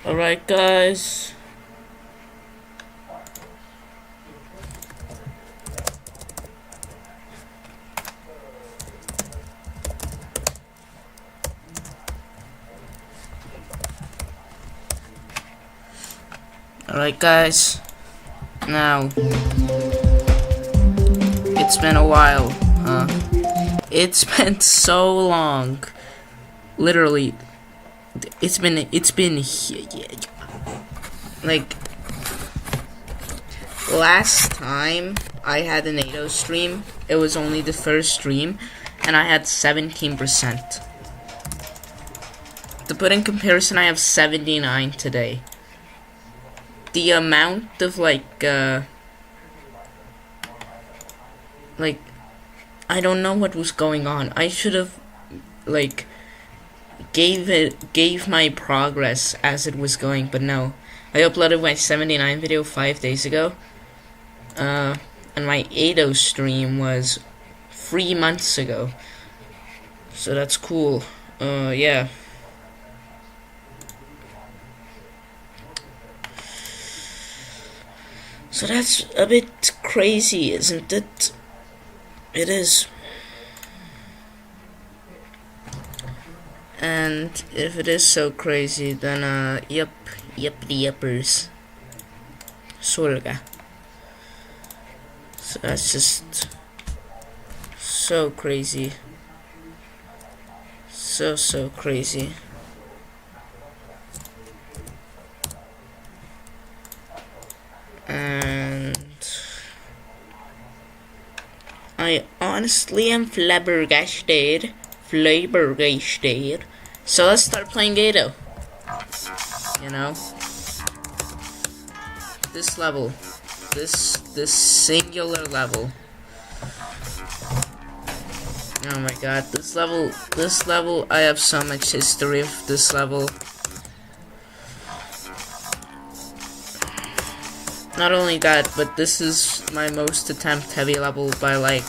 Alright, guys. Alright, guys. Now, it's been a while, huh? It's been so long. Literally, it's been like last time I had an 8.0 stream, it was only the first stream, and I had 17%. To put in comparison, I have 79 today. The amount of like I don't know what was going on. I should have like gave my progress as it was going, but no. I uploaded my 79 video 5 days ago, and my 8.0 stream was 3 months ago. So that's cool. Yeah. So that's a bit crazy, isn't it? It is. And if it is so crazy, then yep, the yuppers. Sorga. So that's just so crazy. So crazy. And I honestly am flabbergasted. So let's start playing Gato. You know, this level, this singular level. Oh my god, this level, I have so much history of this level. Not only that, but this is my most attempt heavy level by like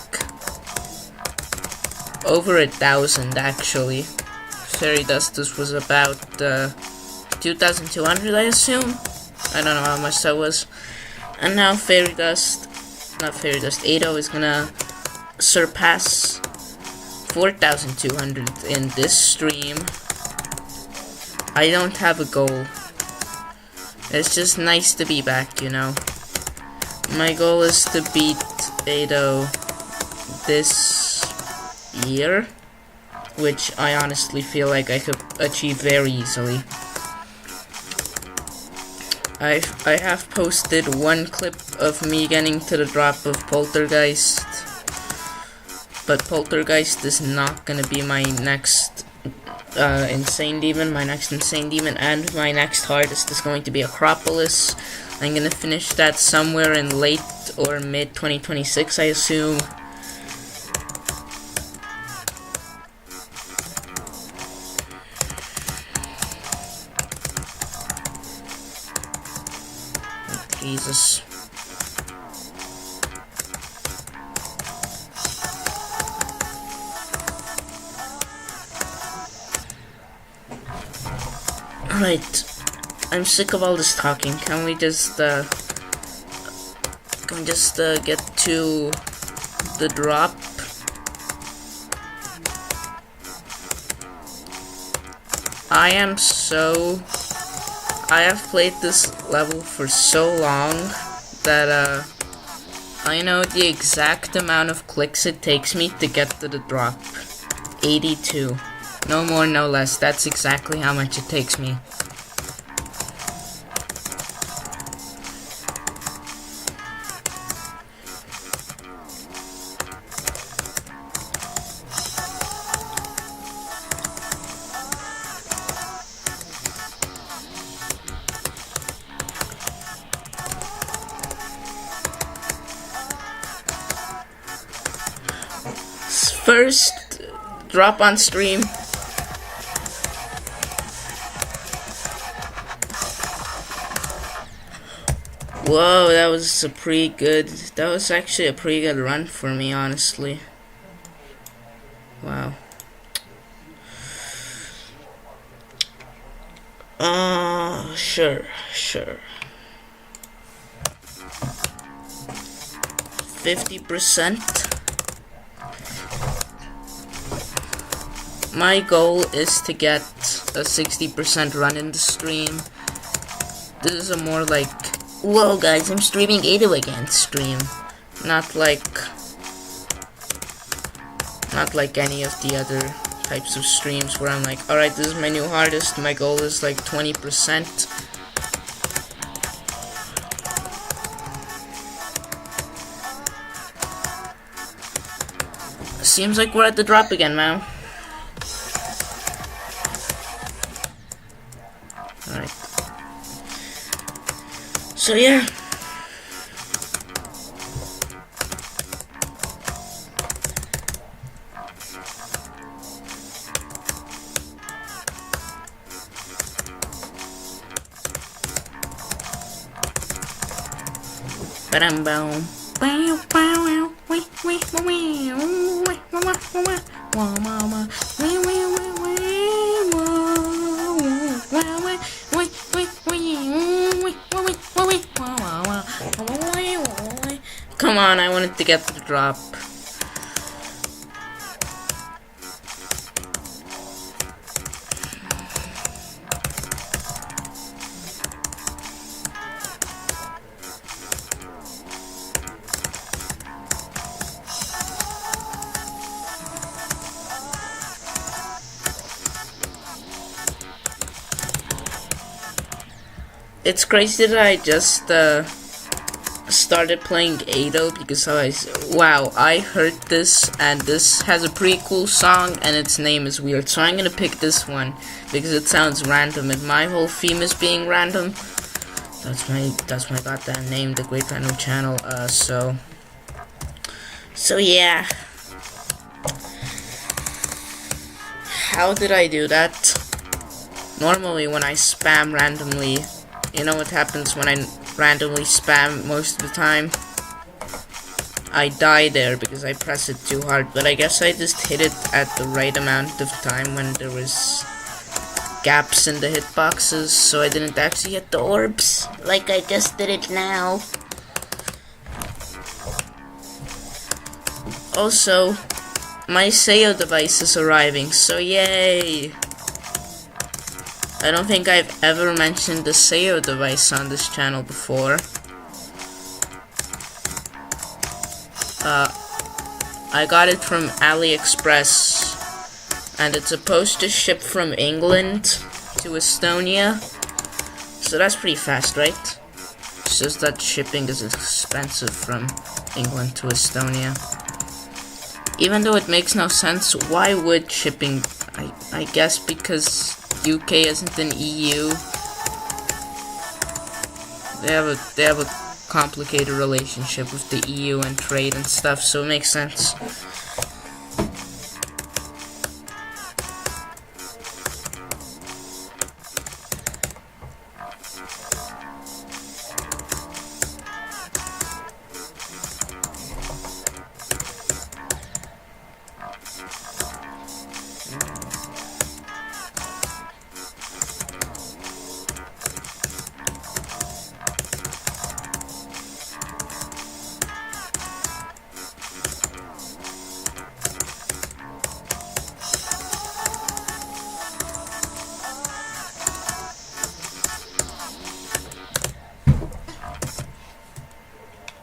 over 1,000 actually. Fairy Dust, this was about 2,200 I assume. I don't know how much that was. And now Fairy Dust, not Fairy Dust, 8.0 is gonna surpass 4,200 in this stream. I don't have a goal. It's just nice to be back, you know. My goal is to beat 8.0 this year, which I honestly feel like I could achieve very easily. I have posted one clip of me getting to the drop of Poltergeist, but Poltergeist is not gonna be my next Insane Demon. My next Insane Demon and my next hardest is going to be Acropolis. I'm gonna finish that somewhere in late or mid 2026, I assume. Jesus. Alright, I'm sick of all this talking. Can we just get to the drop? I have played this level for so long that I know the exact amount of clicks it takes me to get to the drop. 82. No more, no less. That's exactly how much it takes me. First drop on stream. Whoa, that was actually a pretty good run for me, honestly. Wow. Sure. 50%. My goal is to get a 60% run in the stream. This is a more like, whoa guys, I'm streaming Ado again stream. Not like any of the other types of streams where I'm like, alright, this is my new hardest, my goal is like 20%. Seems like we're at the drop again now. Alright. So yeah. Ba-dum-boom. Come on, I wanted to get the drop. It's crazy that I just started playing Ado because I heard this and this has a pretty cool song and its name is weird, so I'm gonna pick this one because it sounds random and my whole theme is being random. That's my goddamn name, the Great Random Channel. So yeah. How did I do that? Normally when I spam randomly, you know what happens when I randomly spam most of the time? I die there because I press it too hard, but I guess I just hit it at the right amount of time when there was gaps in the hitboxes, so I didn't actually hit the orbs, like I just did it now. Also, my Sayo device is arriving, so yay! I don't think I've ever mentioned the Sayo device on this channel before. I got it from AliExpress, and it's supposed to ship from England to Estonia, so that's pretty fast, right? It's just that shipping is expensive from England to Estonia. Even though it makes no sense, why would shipping? I guess because UK isn't an EU. They have a complicated relationship with the EU and trade and stuff, so it makes sense.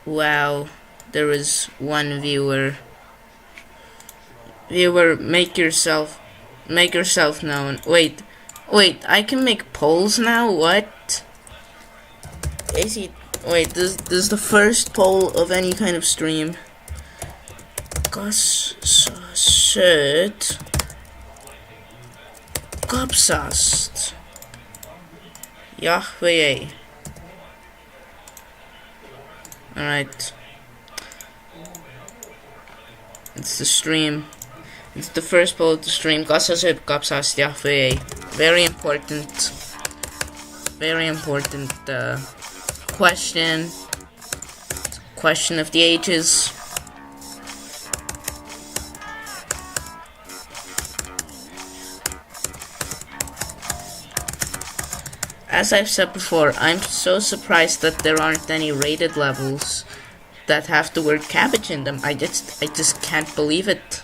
Wow, there is one viewer. Viewer, make yourself known. Wait, I can make polls now? What? Wait, this is the first poll of any kind of stream. Gopsast. Yahweh. Alright. It's the stream. It's the first poll of the stream. Gopsast Yahweh. Very important question. Question of the ages. as I've said before, I'm so surprised that there aren't any rated levels that have the word cabbage in them. I just can't believe it.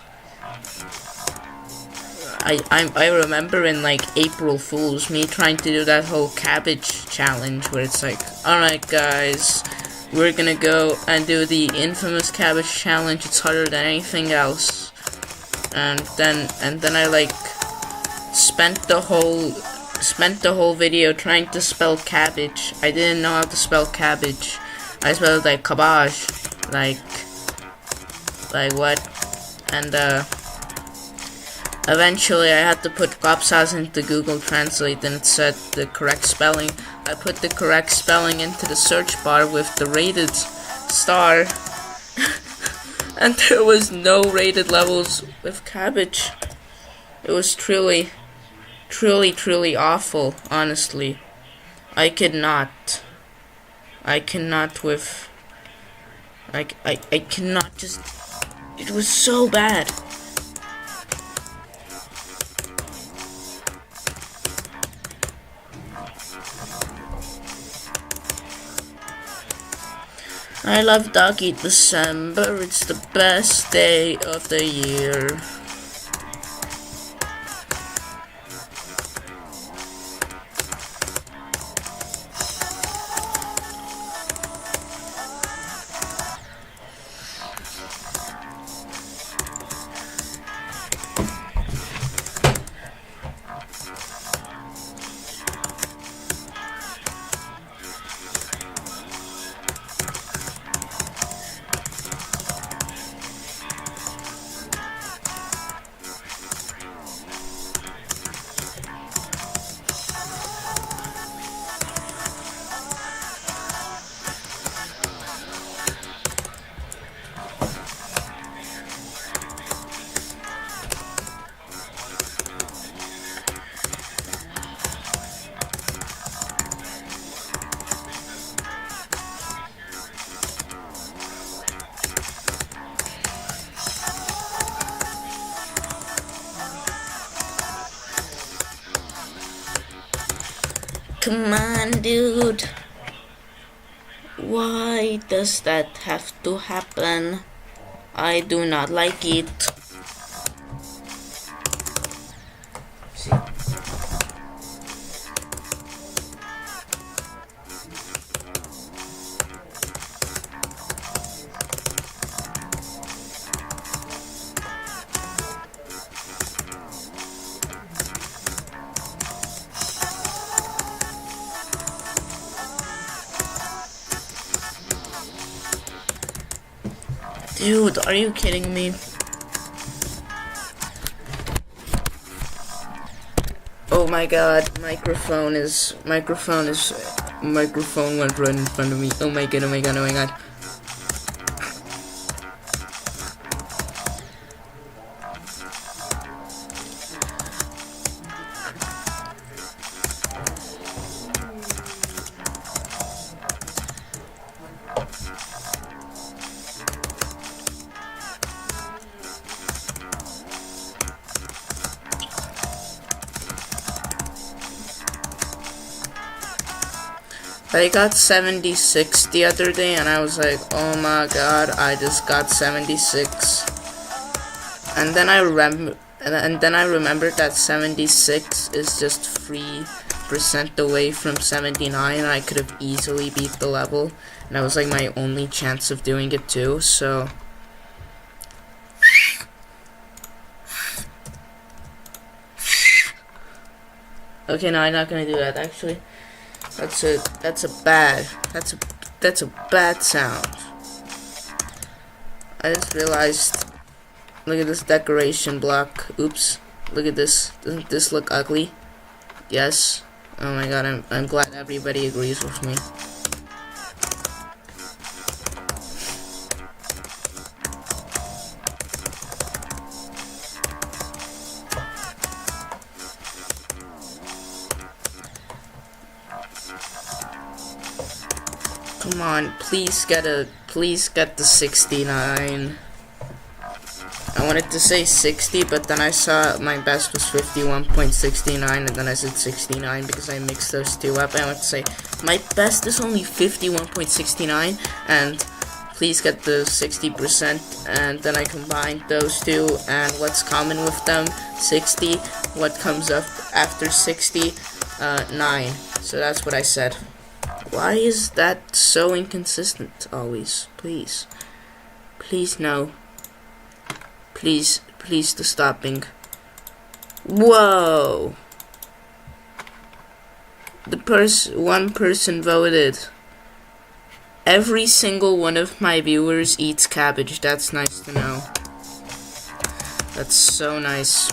I remember in like April Fools, me trying to do that whole cabbage challenge where it's like, alright guys, we're gonna go and do the infamous cabbage challenge. It's harder than anything else. And then I like spent the whole video trying to spell cabbage. I didn't know how to spell cabbage. I spelled like cabbage, like what? And eventually I had to put Gopsas into Google Translate and it said the correct spelling. I put the correct spelling into the search bar with the rated star and there was no rated levels with cabbage. It was truly awful, honestly. I cannot with I cannot just, it was so bad. I love Doggy December, it's the best day of the year. Come on, dude. Why does that have to happen? I do not like it. See. Dude, are you kidding me? Oh my god, microphone went right in front of me. Oh my god, oh my god, oh my god. I got 76 the other day and I was like, oh my god, I just got 76. And then I remembered that 76 is just 3% away from 79 and I could have easily beat the level. And that was like my only chance of doing it too, so okay, no, I'm not gonna do that actually. That's a bad sound. I just realized, look at this decoration block. Oops, look at this. Doesn't this look ugly? Yes. Oh my god, I'm glad everybody agrees with me. Come on, please get the 69. I wanted to say 60, but then I saw my best was 51.69, and then I said 69 because I mixed those two up. I want to say my best is only 51.69, and please get the 60%, and then I combined those two, and what's common with them, 60, what comes up after 60, 9. So that's what I said. Why is that so inconsistent always? Please. Please, no. Please to stopping. Whoa! One person voted. Every single one of my viewers eats cabbage. That's nice to know. That's so nice.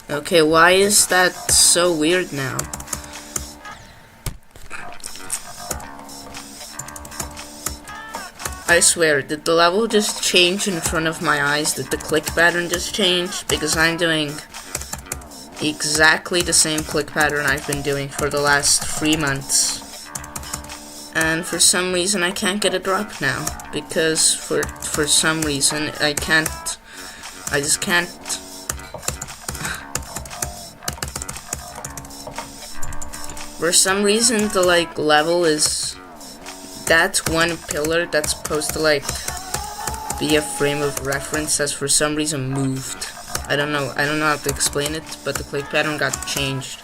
Okay, why is that so weird now? I swear, did the level just change in front of my eyes? Did the click pattern just change? Because I'm doing exactly the same click pattern I've been doing for the last 3 months. And for some reason I can't get a drop now. Because for some reason I just can't. For some reason the level is that one pillar that's supposed to be a frame of reference has for some reason moved. I don't know how to explain it, but the click pattern got changed.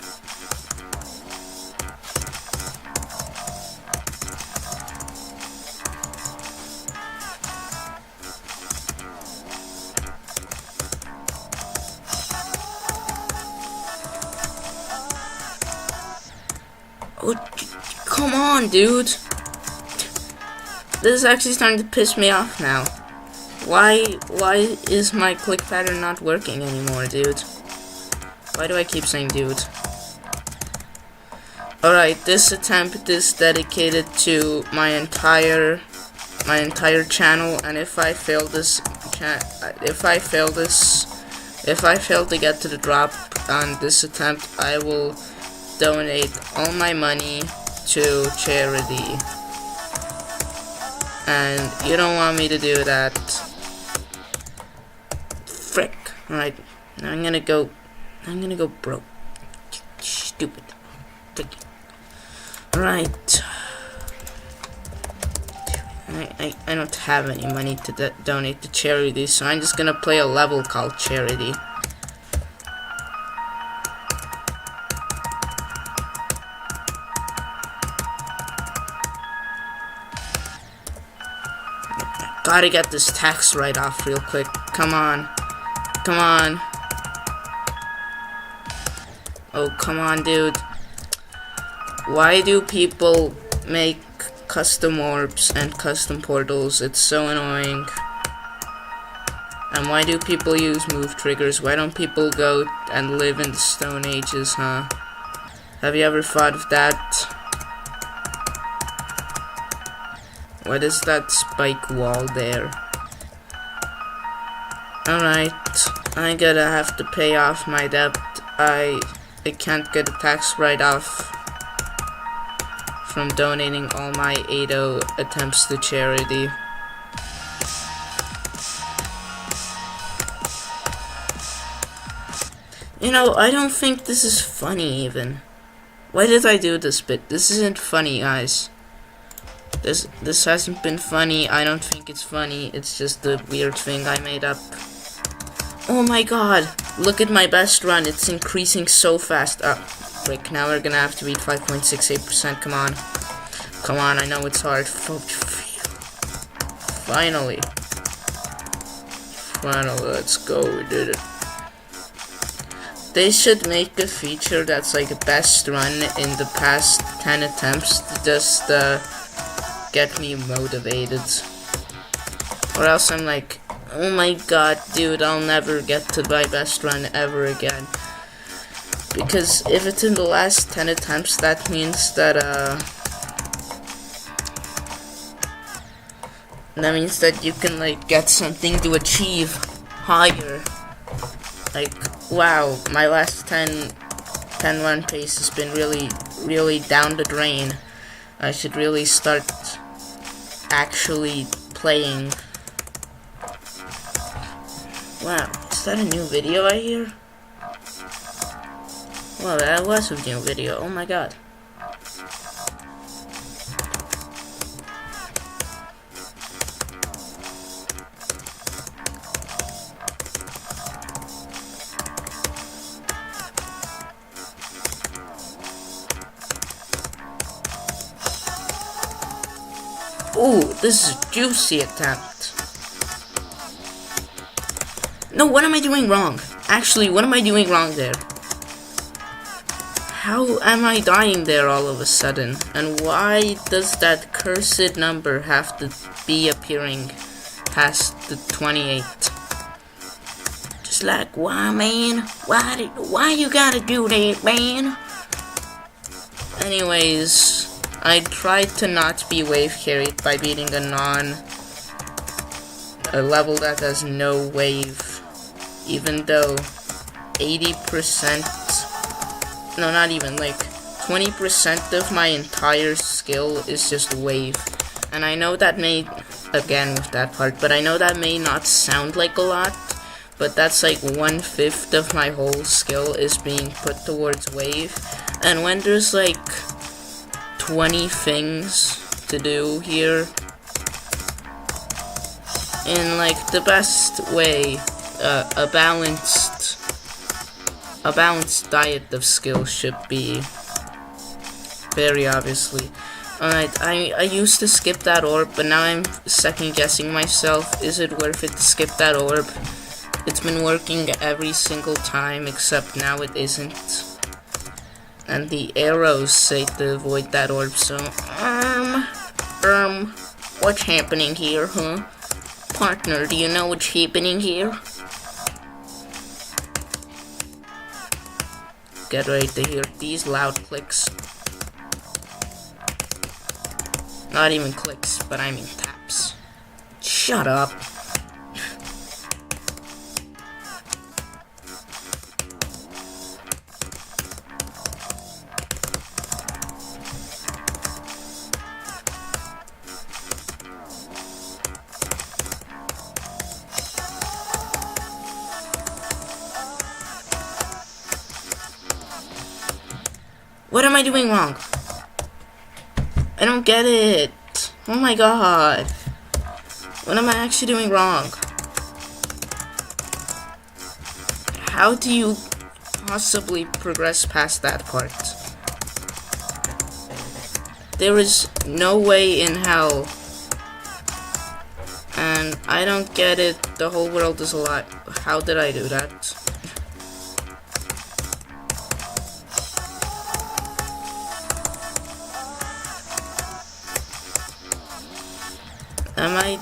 Oh, come on, dude. This is actually starting to piss me off now. Why is my click pattern not working anymore, dude? Why do I keep saying dude? Alright, this attempt is dedicated to my entire channel, and if I fail to get to the drop on this attempt, I will donate all my money to charity. And you don't want me to do that. Frick. Alright, now I'm gonna go broke. Stupid. Frick. Alright. I don't have any money to donate to charity, so I'm just gonna play a level called Charity. Gotta get this tax write-off real quick. Come on. Come on. Oh, come on, dude. Why do people make custom orbs and custom portals? It's so annoying. And why do people use move triggers? Why don't people go and live in the Stone Ages, huh? Have you ever thought of that? What is that spike wall there? Alright, I'm gonna have to pay off my debt. I can't get a tax write-off from donating all my 8-0 attempts to charity. You know, I don't think this is funny even. Why did I do this bit? This isn't funny, guys. This hasn't been funny. I don't think it's funny. It's just a weird thing I made up. Oh my god. Look at my best run. It's increasing so fast. Frick. Now we're gonna have to beat 5.68%. Come on. Come on. I know it's hard. Finally. Finally. Let's go. We did it. They should make a feature that's like best run in the past 10 attempts to just get me motivated. Or else I'm like, oh my god, dude, I'll never get to my best run ever again. Because if it's in the last 10 attempts, that means that you can like get something to achieve higher. Like, wow, my last 10 run pace has been really down the drain. I should really start actually playing. Wow, is that a new video I hear? Well, that was a new video, oh my god. Ooh, this is a juicy attempt. No, what am I doing wrong? Actually, what am I doing wrong there? How am I dying there all of a sudden? And why does that cursed number have to be appearing past the 28? Just like, why, man? Why you gotta do that, man? Anyways, I tried to not be wave carried by beating a level that has no wave, even though 80%, no, not even, like 20% of my entire skill is just wave. And I know that may, again with that part, but I know that may not sound like a lot, but that's like 1/5 of my whole skill is being put towards wave. And when there's like 20 things to do here, in like the best way, a balanced diet of skills should be, very obviously. Alright, I used to skip that orb, but now I'm second guessing myself. Is it worth it to skip that orb? It's been working every single time, except now it isn't. And the arrows say to avoid that orb, so, what's happening here, huh? Partner, do you know what's happening here? Get ready to hear these loud clicks. Not even clicks, but I mean taps. Shut up. What am I doing wrong? I don't get it. Oh my god. What am I actually doing wrong? How do you possibly progress past that part? There is no way in hell. And I don't get it. The whole world is a lie. How did I do that? Am I...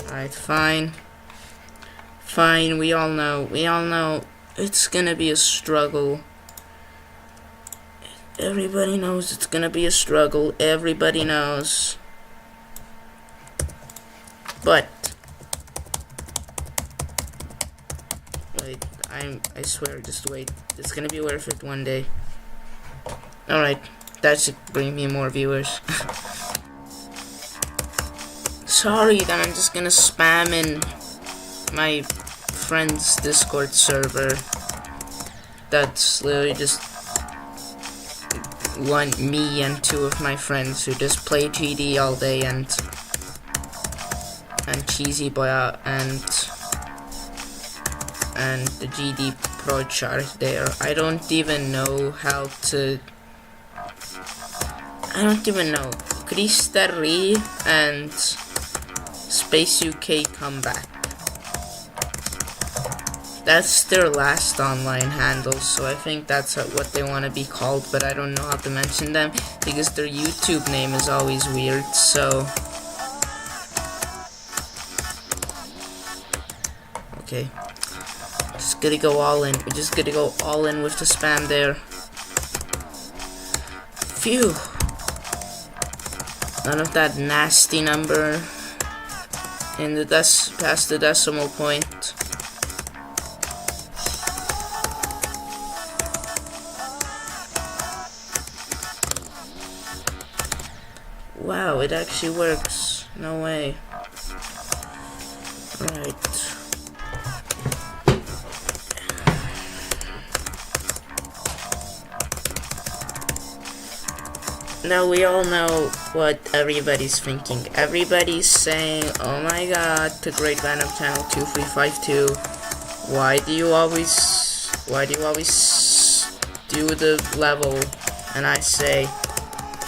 Alright, fine. Fine, we all know it's gonna be a struggle. Everybody knows it's gonna be a struggle, everybody knows. But, wait, I swear, just wait, it's gonna be worth it one day. Alright, that should bring me more viewers. Sorry that I'm just gonna spam in my friend's Discord server. That's literally just me and two of my friends who just play GD all day and Cheesy Boy and the GD Pro chart there. I don't even know. Kristeri and Space UK Comeback. That's their last online handle, so I think that's what they want to be called, but I don't know how to mention them because their YouTube name is always weird, so... Okay. Just gonna go all in. We're just gonna go all in with the spam there. Phew. None of that nasty number in the past the decimal point. Wow, it actually works. No way. Alright. Now we all know what everybody's thinking. Everybody's saying, oh my god, to Great Random Channel 2352, why do you always do the level? And I say,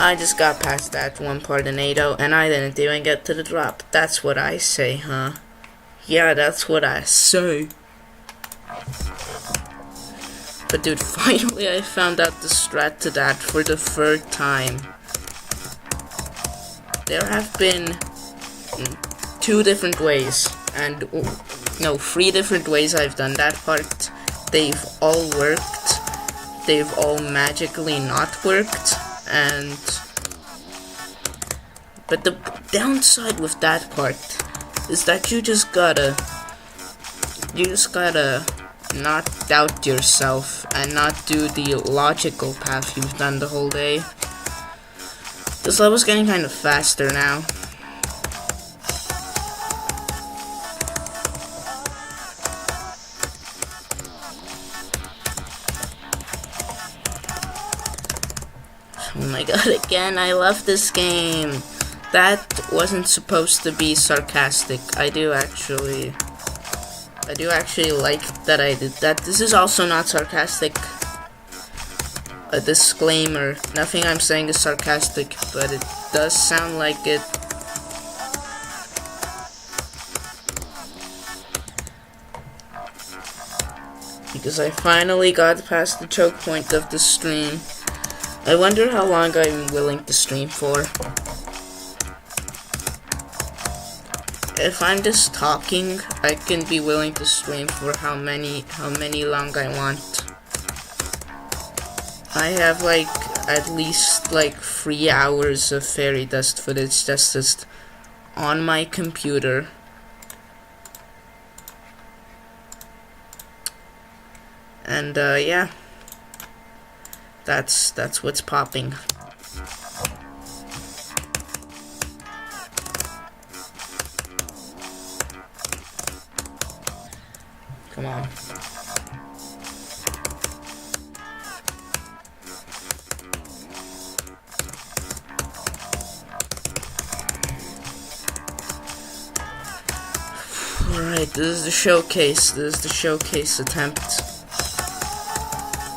I just got past that one part in 8-0 and I didn't even get to the drop. That's what I say, huh? Yeah, that's what I say. But dude, finally I found out the strat to that for the third time. There have been 2 different ways, and no, 3 different ways I've done that part. They've all worked. They've all magically not worked, but the downside with that part is that you just gotta not doubt yourself and not do the logical path you've done the whole day. This level's getting kind of faster now. Oh my god, again, I love this game. That wasn't supposed to be sarcastic. I do actually like that I did that. This is also not sarcastic. A disclaimer, nothing I'm saying is sarcastic, but it does sound like it. Because I finally got past the choke point of the stream. I wonder how long I'm willing to stream for. If I'm just talking, I can be willing to stream for how many long I want. I have like at least like 3 hours of fairy dust footage just on my computer. And yeah. That's what's popping. Come on. Alright, this is the showcase. This is the showcase attempt.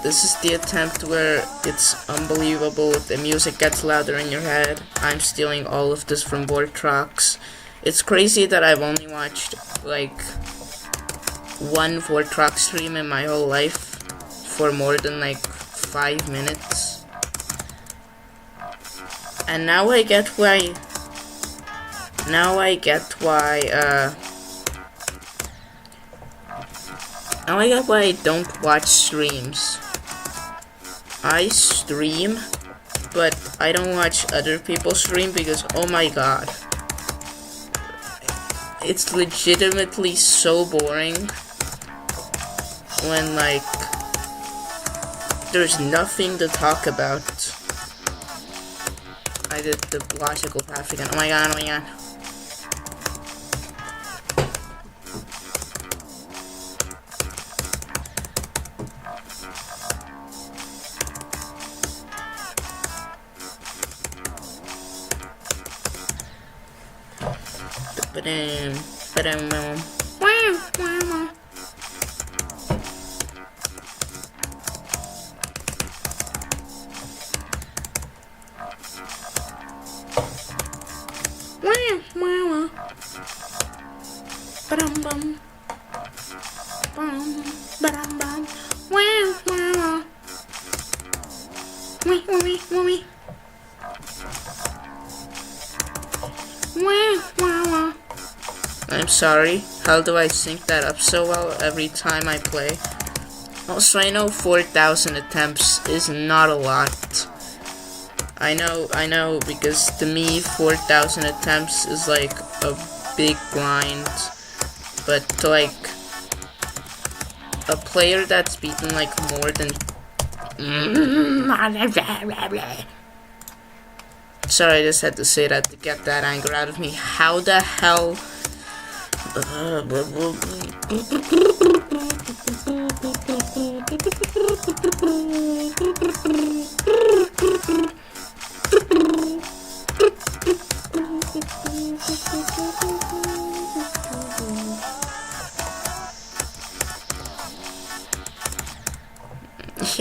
This is the attempt where it's unbelievable. The music gets louder in your head. I'm stealing all of this from Vortrox. It's crazy that I've only watched like one Vortrox stream in my whole life for more than like 5 minutes. And now I get why Now I get why I don't watch streams. I stream, but I don't watch other people stream because, oh my god, it's legitimately so boring when, like, there's nothing to talk about. I did the logical path again. Oh my god, oh my god. Ba-dum, ba-dum, wow, wow. Wow, wow. Ba-dum, bum. Bum, ba-dum, bum. Wow, wow. Wee, wee, wee, wee. Wow, wow. I'm sorry. How do I sync that up so well every time I play? Also, I know 4,000 attempts is not a lot. I know, because to me, 4,000 attempts is like a big grind. But to like a player that's beaten like more than sorry, I just had to say that to get that anger out of me. How the hell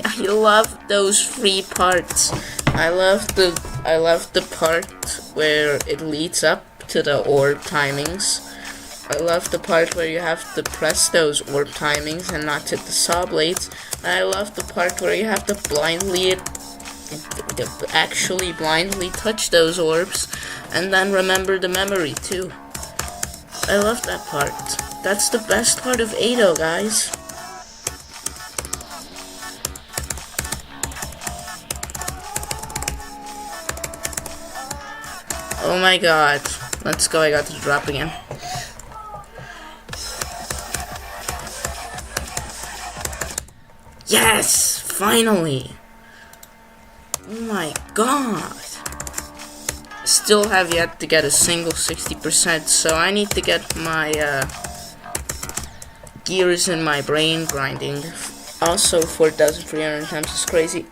I love those free parts. I love the part where it leads up to the orb timings. I love the part where you have to press those orb timings and not hit the saw blades. And I love the part where you have to actually blindly touch those orbs and then remember the memory too. I love that part. That's the best part of Ado, guys. Oh my god. Let's go, I got to drop again. Yes! Finally! Oh my god. Still have yet to get a single 60%, so I need to get my gears in my brain grinding. Also, 4,300 times is crazy.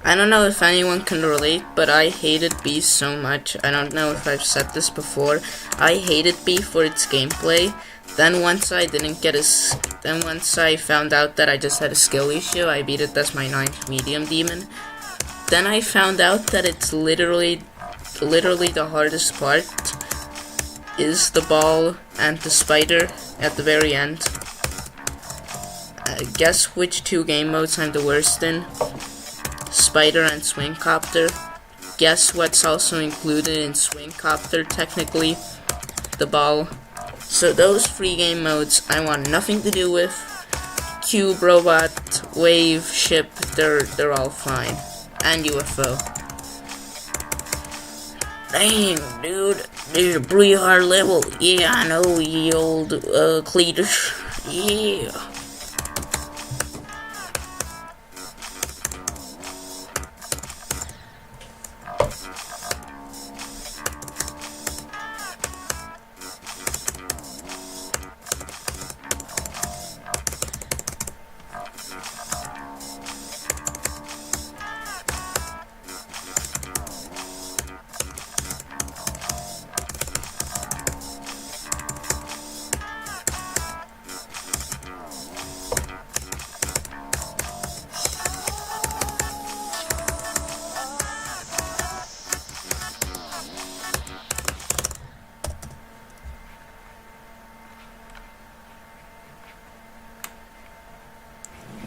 I don't know if anyone can relate, but I hated B so much. I don't know if I've said this before. I hated B for its gameplay. Then once I found out that I just had a skill issue, I beat it as my 9th medium demon. Then I found out that it's literally the hardest part is the ball and the spider at the very end. Guess which 2 game modes I'm the worst in? Spider and Swing Copter. Guess what's also included in Swing Copter, technically? The ball. So those free game modes I want nothing to do with. Cube, Robot, Wave, Ship, they're all fine. And UFO. Dang, dude, there's a pretty hard level. Yeah, I know, ye old Cletus. Yeah.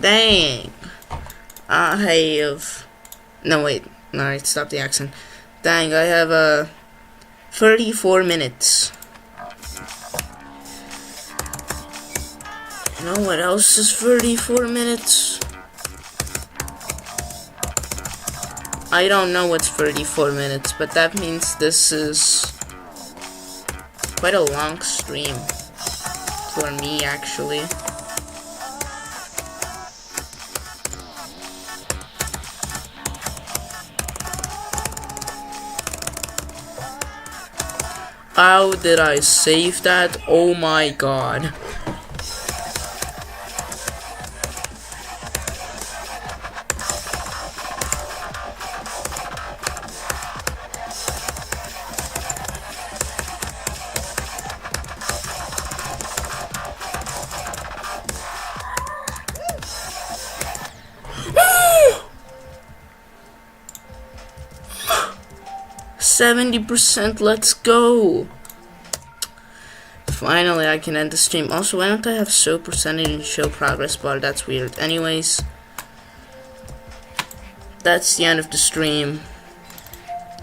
Dang. I have... No, wait. Alright, stop the accent. Dang, I have 34 minutes. You know what else is 34 minutes? I don't know what's 34 minutes, but that means this is quite a long stream. For me, actually. How did I save that? Oh my god. Woo! 70%, let's go. Finally, I can end the stream. Also, why don't I have show percentage and show progress bar? That's weird. Anyways, that's the end of the stream.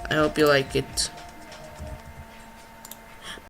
I hope you like it.